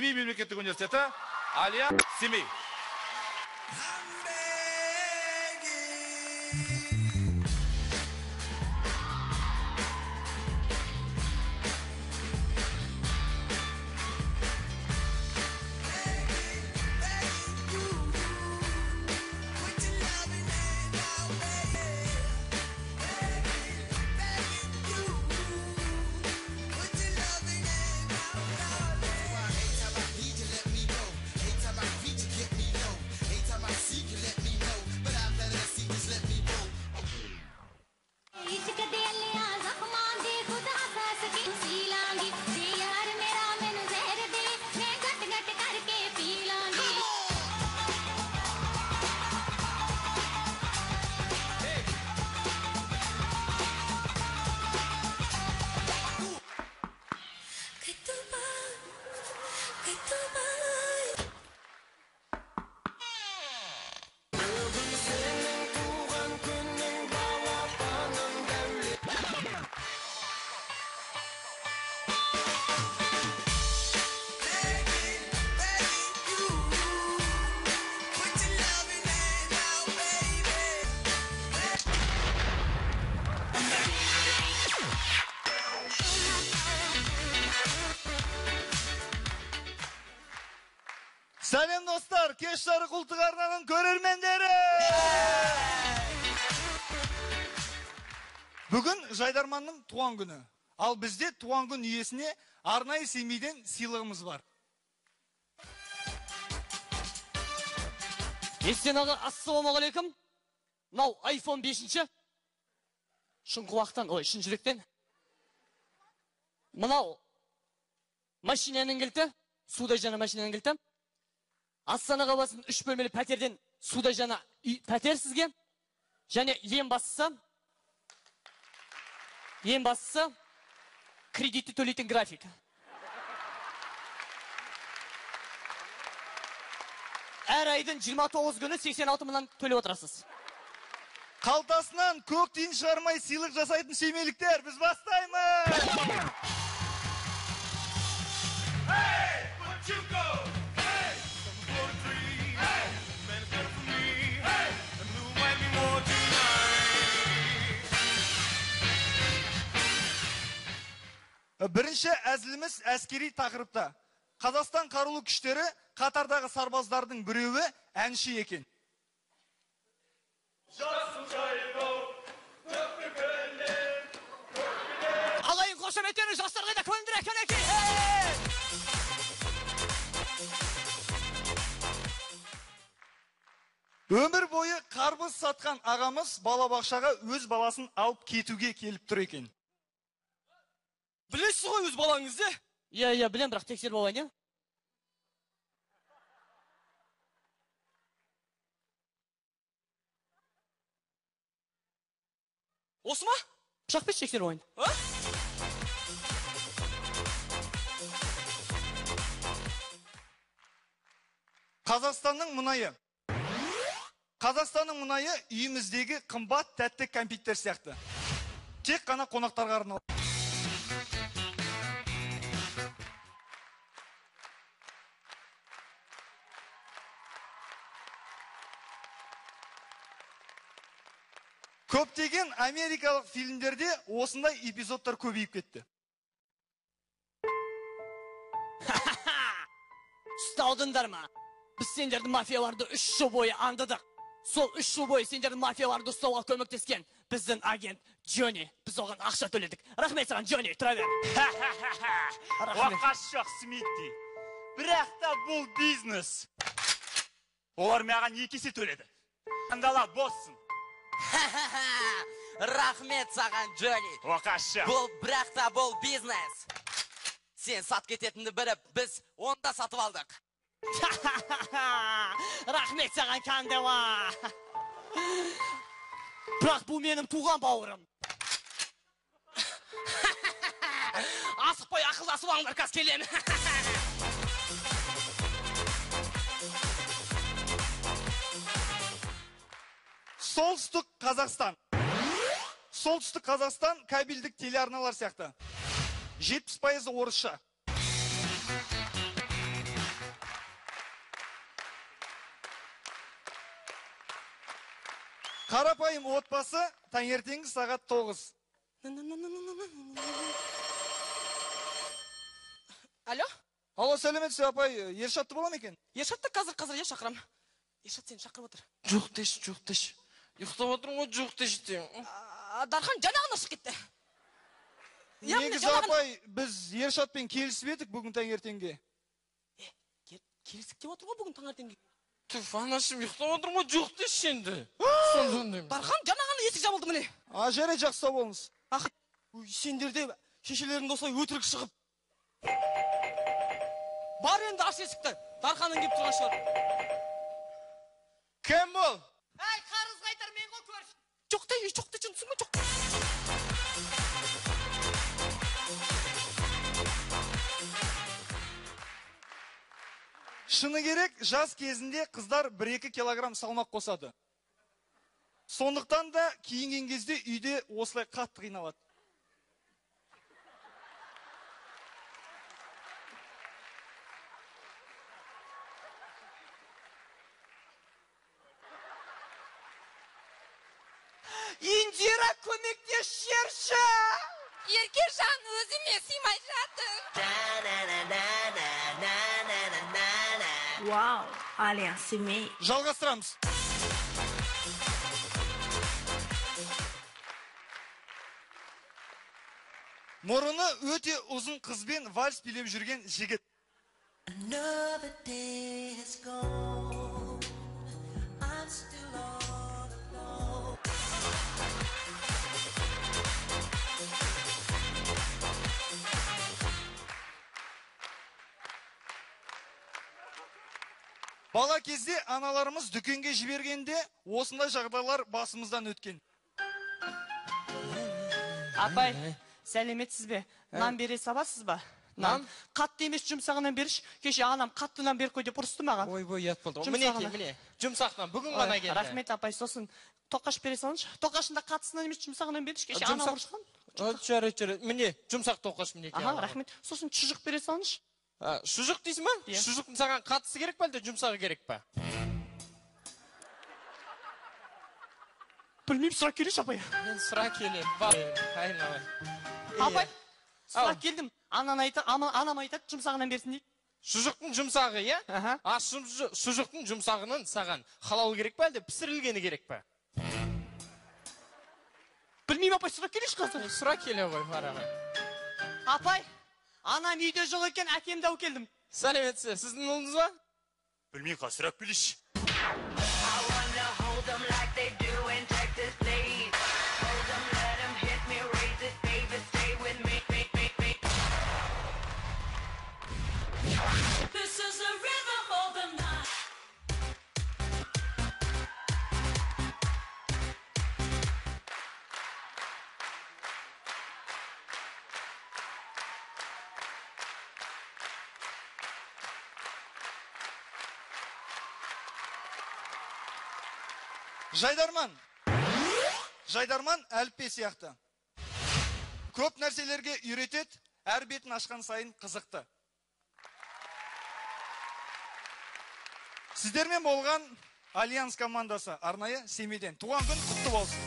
Семей мемлекеттік университеті, Алия Семей. Selam dostlar, Keşleri Kultuk Arna'nın görermenleri. Bugün Жайдарманның туған күні. Al bizde туған күн üyesine Arnayı Semey'den sыйлығымыз бар. Естен ассалаумағалейкум. Мынау iPhone 5-ші. Шыңқұлақтан, шын жүректен. Мынау машинаның кілті, судай жана машинаның кілті. Астана қаласының 3 бөлмелі пәтерден судай жана пәтер сізге. Және ең бастысы кредитті төлейтін график. Әр айдың 29 күні 86 мыңнан төлеп отырасыз. Қалтасынан көк тиын шығармай сыйлық жасайтын семейліктер, біз бастаймыз! Бірінші әзіліміз әскери тақырыпта. Қазақстан қарулы күштері қатардағы сарбаздардың біреуі әнші екен. Алайын қошаметтері жастарға да көндірек көнеке! Өмір бойы қарбыз сатқан ағамыз балабақшаға өз баласын алып кетуге келіп тұр екен. Білесіз ғой өз балаңызды? Иә, білем, бірақ тексеріп алайын, иә? Осы ма? Пышақ бес тексеріп алайын. Қазақстанның мұнайы. Қазақстанның мұнайы үйіміздегі қымбат тәтті компьютер сияқты. Тек қана қонақтарға арналған. Көптеген америкалық фильмдерде осындай эпизодтар көбейіп кетті. Ұсталдыңдар ма? Біз сендерді мафияларды 3 жыл бойы аңдыдық. Сол 3 жыл бойы сендерді мафияларды ұстауға көмектескен біздің агент Джонни. Біз оған ақша төледік. Рахмет саған, Джонни, тұра бер. Уақас жоқ, Смитти. Бірақ та бұл бизнес. Олар маған 2 есе төледі. Андала боссың. Рахмет саған, Джонни. Уақашы. Бірақ та бұл бизнес. Сен сат кететінді біріп, біз онда сатып алдық. Рахмет саған, Кандела. Бірақ бұл менің туған бауырым. Асықпай ақылдасып алыңдар, қас келем. Солтүстік Қазақстан. Солтүстік Қазақстан кабельдік телеарналар сияқты. 70% орысша. Қарапайым отбасы таңертеңгі сағат 9. Алло? Алло, сәлеметсіз апай, Ершатты бола ма екен? Ершатты қазір я шақырам. Ершат сені шақырып отыр. Жоқ деш. Ұйықтап отырмын ғой, жоқ деш деймін. Дархан жанағына шығып кетті. Негізі апай, біз Ершатпен келісіп едік бүгін таңертеңге. Келістік деп отыр ғой бүгін таңертеңге. Түф, анашым ұйықтап отырмын ғой, жоқ деш енді. Дархан жанағына есік жабылды міне. Жарай, жақсы сау болыңыз. Сендер де шешелерің осылай өтірік шығып. Бар енді аш есікті. Дарханның кеп тұрған шығар. Кім бұл? Әй, қарыз қайтар мен ғой көрші. Жоқ та жынсың ба, жоқ. Шыны керек, жас кезінде қыздар 1-2 килограмм салмақ қосады. Сондықтан да киінген кезде үйде осылай қатты қиналады. Индира, көмектесші! Еркежан өзіме сыймай жатыр. Вау, Альянс семей. Жалғастырамыз. Мұрыны өте ұзын қызбен вальс билеп жүрген жігіт. Another day has gone. I'm still all alone. Бала кезде аналарымыз дүкенге жібергенде осындай жағдайлар басымыздан өткен. Апай, сәлеметсіз бе? Нан бере сабасыз ба? Нан? Қатты емес жұмсағынан беріш. Кеше анам қатты нан бер қой деп ұрысты маған. Ой, ят болды. Міне, жұмсақтан бүгін ғана келді. Рахмет апай, сосын тоқаш бере салыңызшы. Тоқашында қатысынан емес жұмсағынан беріш. Кеше анам ұрысқан. Жарайды. Міне, жұмсақ тоқаш міне. Рахмет. Сосын шұжық бере салыңызшы. Шұжық дейсің ба? Шұжықтың саған қатысы керек па, әлде жұмсағы керек па? Білмеймін, сұрақ келеші апай. Мен сұрақ келем. Апай, сұрақ келдім. Анам айтады, жұмсағынан берсін дейді. Шұжықтың жұмсағы, е? Шұжықтың жұмсағының саған халал керек па, әлде пісірілгені керек па? Білмеймін, апай, сұрақ келеші қазір. Сұрақ келе ғой, араға. Апай, анам үйде жоқ екен, әкемді алып келдім. Сәлеметсіз, сіздің ұлыңыз ба? Білмей қасырақ білеш. This is the rhythm of the night. Жайдарман әліппе сияқты. Көп нәрселерге үйретеді, әр бетін ашқан сайын қызықты. Сіздермен болған Альянс командасы арнайы Семейден. Туған күн құтты болсын.